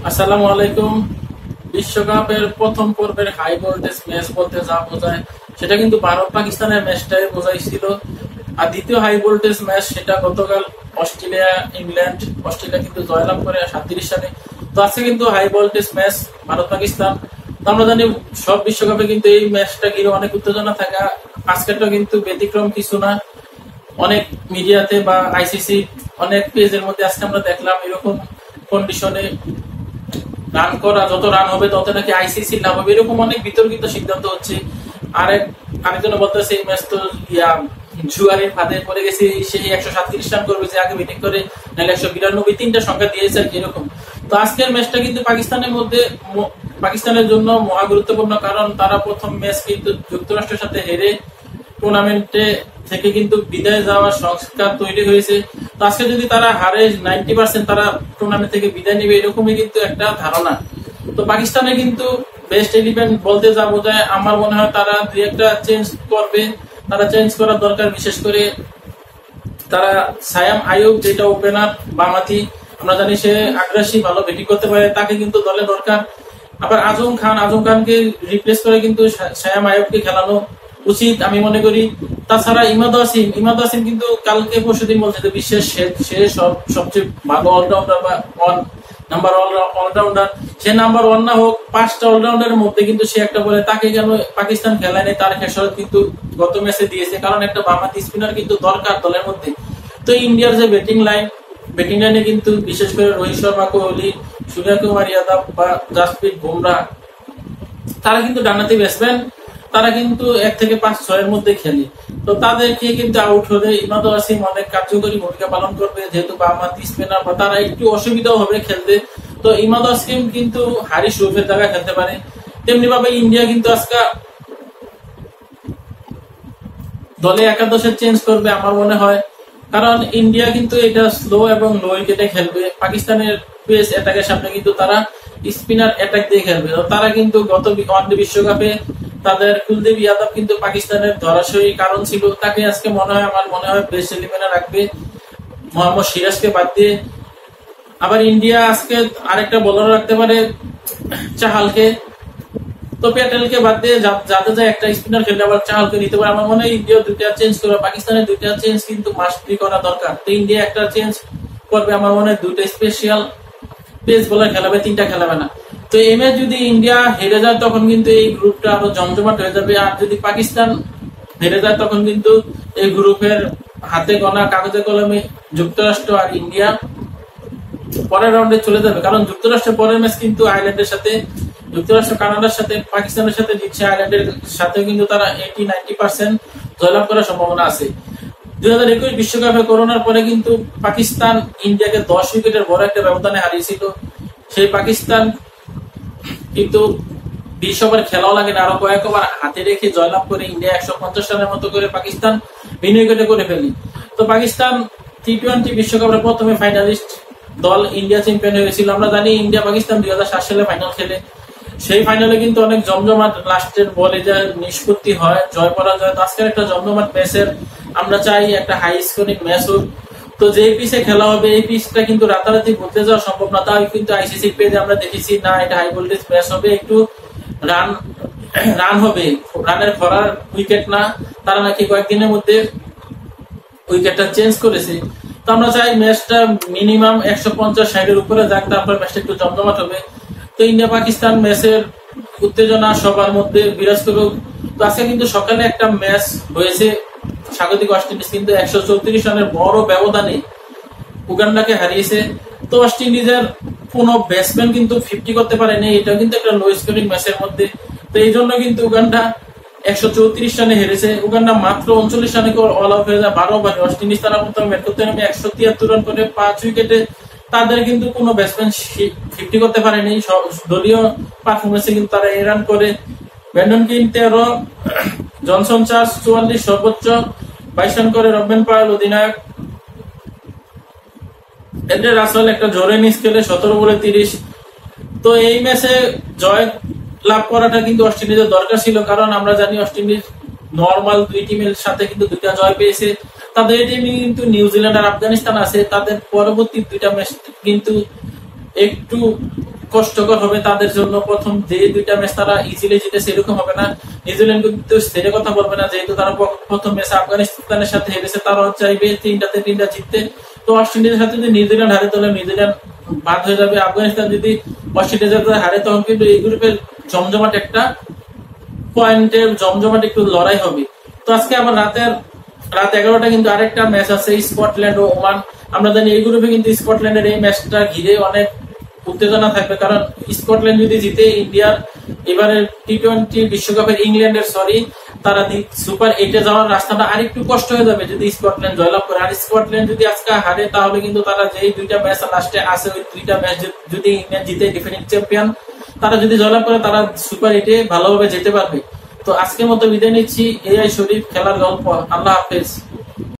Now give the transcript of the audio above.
আসসালামু আলাইকুম। বিশ্বকাপের প্রথম পর্বের হাই ভোল্টেজ ম্যাচ বলতে যা বোঝায় সেটা কিন্তু ভারত পাকিস্তানের ম্যাচটাই বোঝাইছিল। আর দ্বিতীয় হাই ভোল্টেজ ম্যাচ সেটা গতকাল অস্ট্রেলিয়া ইংল্যান্ড। অস্ট্রেলিয়া কিন্তু জয়লাভ করে 37 রানে। তো আজকে কিন্তু high voltage match Bharat Pakistan. তো আমরা জানি সব বিশ্বকাপে কিন্তু এই ম্যাচটা ঘিরে অনেক উত্তেজনা থাকা। আজকেরটা কিন্তু ব্যতিক্রম কিছু না। অনেক মিডিয়াতে বা আইসিসি অনেক পেজের মধ্যে আজকে আমরা দেখলাম এরকম কন্ডিশনে রান করা, যত রান হবে তত নাকি আইসিসি লাভ হবে, এরকম অনেক বিতর্কিত সিদ্ধান্ত হচ্ছে। আরেকজন বলতেছে এই ম্যাচ তো জুয়ারের ফাঁদে পড়ে গেছে, সেই 137 রান করবে যে আগে ব্যাটিং করে, নাহলে 192 তিনটা সংখ্যা দিয়েছে আর কি এরকম। তো আজকের ম্যাচটা কিন্তু পাকিস্তানের জন্য মহা গুরুত্বপূর্ণ, কারণ তারা প্রথম ম্যাচ কিন্তু যুক্তরাষ্ট্রের সাথে হেরে টুর্নামেন্টে থেকে কিন্তু বিদায় যাওয়ার সংস্কার তৈরি হয়েছে। তো আজকে যদি তারা হারে 90% তারা টুর্নামেন্ট থেকে বিদায় নেবে, এরকমই কিন্তু একটা ধারণা। তো পাকিস্তানে কিন্তু বেস্ট 11 বলতে যা বোঝায়, আমার মনে হয় তারা দুই একটা চেঞ্জ করবে। তারা চেঞ্জ করার দরকার, বিশেষ করে তারা সায়াম আইয়ুব যেটা ওপেনার বামাতি, আমরা জানি সে আগ্রাসী ভালো ব্যাটিং করতে পারে, তাকে কিন্তু দলে দরকার। আবার আজম খানকে রিপ্লেস করে কিন্তু সায়াম আইয়ুবকে খেলানো উচিত আমি মনে করি। তাছাড়া ইমাদ ওয়াসিম কিন্তু কালকে পরশুদিন বলছে যে বিশ্বের সে সবচেয়ে ভালো অলরাউন্ডার বা অলরাউন্ডার। সে নাম্বার 1 না হোক, 5টা অলরাউন্ডারের মধ্যে কিন্তু সে একটা বলে, তাকে কেন পাকিস্তান খেলায় নেই? তার খেসারত কিন্তু গত ম্যাচে দিয়েছে, কারণ একটা বামহাতি স্পিনার কিন্তু দরকার দলের মধ্যে। তো ইন্ডিয়ার যে ব্যাটিং লাইনে কিন্তু বিশেষ করে রোহিত শর্মা, কোহলি, সূর্যকুমার যাদব বা জাসপ্রীত বুমরাহ, তারা কিন্তু ডানহাতি ব্যাটসম্যান। তারা কিন্তু 1 থেকে 5-6 মধ্যে খেলে। তো তাদেরকে কিন্তু আউট হলে ইমাদ ওয়াসিম অনেক কার্যকরী ভূমিকা পালন করবে, যেহেতু বামহাতি স্পিনার, বা তারা একটু অসুবিধাও হবে খেলতে। তো ইমাদ ওয়াসিম কিন্তু হারিস রুফের জায়গায় খেলতে পারে। তেমনি ভাবে ইন্ডিয়া কিন্তু আজকে দলে একাদশের চেঞ্জ করবে আমার মনে হয়, কারণ ইন্ডিয়া কিন্তু এটা স্লো এবং লো উইকেটে খেলবে। পাকিস্তানের পেস অ্যাটাকের সামনে কিন্তু তারা স্পিনার অ্যাটাক দিয়ে খেলবে। তারা কিন্তু গত ওয়ানডে বিশ্বকাপে তাদের কুলদীপ যাদব কিন্তু পাকিস্তানের ধরাশয়ী কারণ ছিল, তাকে আজকে আমার মনে হয় বেস্ট 11-এ রাখবে মোহাম্মদ সিরাজকে বাদ দিয়ে। আবার ইন্ডিয়া আজকে আরেকটা বোলার রাখতে পারে চাহালকে। তো প্যাটেলকে বাদ দিয়ে জাদেজা একটা স্পিনার খেলতে, আবার চাহালকে নিতে পারে। আমার মনে হয় ইন্ডিয়া দুইটা চেঞ্জ করবে, পাকিস্তানের দুইটা চেঞ্জ কিন্তু মাস্ট বি করা দরকার। তো ইন্ডিয়া একটা চেঞ্জ করবে, আমার মনে হয় দুইটা স্পেশাল পেস বোলার খেলাবে, 3টা খেলাবে না। তো এই ম্যাচ যদি ইন্ডিয়া হেরে যায় তখন কিন্তু এই গ্রুপটা আরো জমজমাট হয়ে যাবে। আর যদি পাকিস্তান হেরে যায় তখন কিন্তু এই গ্রুপের হাতে গোনা কাগজে কলমে যুক্তরাষ্ট্র আর ইন্ডিয়া পরের রাউন্ডে চলে যাবে, কারণ যুক্তরাষ্ট্রের পরের ম্যাচ কিন্তু আয়ারল্যান্ডের সাথে, যুক্তরাষ্ট্র কানাডার সাথে, পাকিস্তানের সাথে জিতছে, আয়ারল্যান্ডের সাথে কিন্তু তারা 80-90% জয়লাভ করার সম্ভাবনা আছে। 2021 বিশ্বকাপে করোনার পরে কিন্তু পাকিস্তান ইন্ডিয়াকে 10 উইকেটের বড় একটা ব্যবধানে হারিয়েছিল। সেই পাকিস্তান কিন্তু 20 ওভার খেলাও লাগে না, আরো কয়েক ওভার হাতে রেখে জয়লাভ করে ইন্ডিয়া 150 রানের মতো করে পাকিস্তান বিন উইকেটে করে ফেলি। তো পাকিস্তান টি-20 বিশ্বকাপের প্রথমে ফাইনালিস্ট দল ইন্ডিয়া চ্যাম্পিয়ন হয়েছিল। আমরা জানি ইন্ডিয়া পাকিস্তান 2007 সালে ফাইনাল খেলে, সেই ফাইনালে কিন্তু অনেক জমজমাট লাস্টের বলে যা নিষ্পত্তি হয়, জয় পরাজয়। আজকের একটা জমজমাট ম্যাচের আমরা চাই একটা হাই স্কোরিং ম্যাচ হোক। তো যে পিচে খেলা হবে এই পিচটা কিন্তু রাতারাতি বদলে যাওয়া সম্ভব না। তাই কিন্তু আইসিসি পেজে আমরা দেখেছি না এটা হাই ভোল্টেজ ম্যাচ হবে, একটু রান রান হবে, রানের খরার উইকেট না। তারা নাকি কয়েকদিনের মধ্যে উইকেটটা চেঞ্জ করেছে। তো আমরা চাই ম্যাচটা মিনিমাম 150-60-এর উপরে যাক, তারপর ম্যাচটা একটু জমজমাট হবে। তো ইন্ডিয়া পাকিস্তান ম্যাচের উত্তেজনা সবার মধ্যে বিরাজ করুক। তো আজকে কিন্তু সকালে একটা ম্যাচ হয়েছে, স্বাগতিক ওয়েস্ট ইন্ডিজ কিন্তু 134 রানের বড় ব্যবধানে উগান্ডাকে হারিয়েছে। তো ওয়েস্ট ইন্ডিজের কোন ব্যাটসম্যান কিন্তু 50 করতে পারেনি, এটা কিন্তু একটা লো স্কোরিং ম্যাচের মধ্যে। তো এই জন্য কিন্তু উগান্ডা 134 রানে হেরেছে। উগান্ডা মাত্র 39 রানে অল আউট হয়ে যায় 12 ওভারে। ওয়েস্ট ইন্ডিজ তারা প্রথমে ব্যাট করতে নামে 173 রান করে 5 উইকেটে। তাদের কিন্তু কোনো ব্যাটসম্যান 50 করতে পারেনি, দলীয় পারফরমেন্সে কিন্তু তারা এই রান করে। ব্যান্ডন কিং 13, জনসন চার্লস 44 সর্বোচ্চ 22 রান করে। রবেন পায়েল অধিনায়ক, এন্ড্রে রাসেল একটা জোরে স্কেলে 17 বলে 30। তো এই ম্যাচে জয় লাভ করাটা কিন্তু ওয়েস্ট ইন্ডিজের দরকার ছিল, কারণ আমরা জানি ওয়েস্ট ইন্ডিজ নর্মাল দুই টিমের সাথে কিন্তু 2টা জয় পেয়েছে। তাদের এই টিমে কিন্তু নিউজিল্যান্ড আর আফগানিস্তান আছে, তাদের পরবর্তী 2টা ম্যাচ কিন্তু একটু কষ্টকর হবে তাদের জন্য। প্রথম যে দুইটা ম্যাচ তারা ইজিলি জিতে সেরকম হবে না। নিউজিল্যান্ড কিন্তু ছেড়ে কথা বলবে না, যেহেতু তারা প্রথম ম্যাচে আফগানিস্তানের সাথে হেরেছে, তারাও চাইবে তিনটাতে তিনটা জিততে। তো ওয়েস্ট ইন্ডিজের সাথে যদি নিউজিল্যান্ড হারে তাহলে নিউজিল্যান্ড বাদ হয়ে যাবে। আফগানিস্তান যদি ওয়েস্ট ইন্ডিজের সাথে হারে তখন কিন্তু এই গ্রুপের জমজমাট একটা পয়েন্টের জমজমাট একটু লড়াই হবে। তো আজকে আবার রাত 11টা কিন্তু আরেকটা ম্যাচ আছে, স্কটল্যান্ড ও ওমান। আমরা জানি এই গ্রুপে কিন্তু স্কটল্যান্ডের এই ম্যাচটা ঘিরে অনেক উত্তেজনা থাকবে, কারণ স্কটল্যান্ড যদি জিতে ইন্ডিয়ার এবারে টি-20 বিশ্বকাপের ইংল্যান্ডের তারা সুপার 8-এ যাওয়ার রাস্তাটা আরেকটু কষ্ট হয়ে যাবে যদি স্কটল্যান্ড জয়লাভ করে। আর স্কটল্যান্ড যদি আজকে হারে তাহলে কিন্তু তারা যেই দুইটা ম্যাচ লাস্টে আছে ওই দুইটা ম্যাচ যদি ইংল্যান্ড জিতে ডিফেন্ডিং চ্যাম্পিয়ন, তারা যদি জয়লাভ করে তারা সুপার 8-এ ভালোভাবে যেতে পারবে। তো আজকের মতো বিদায় নিচ্ছি। এআই শরীফ খেলার গল্প। আল্লাহ হাফেজ।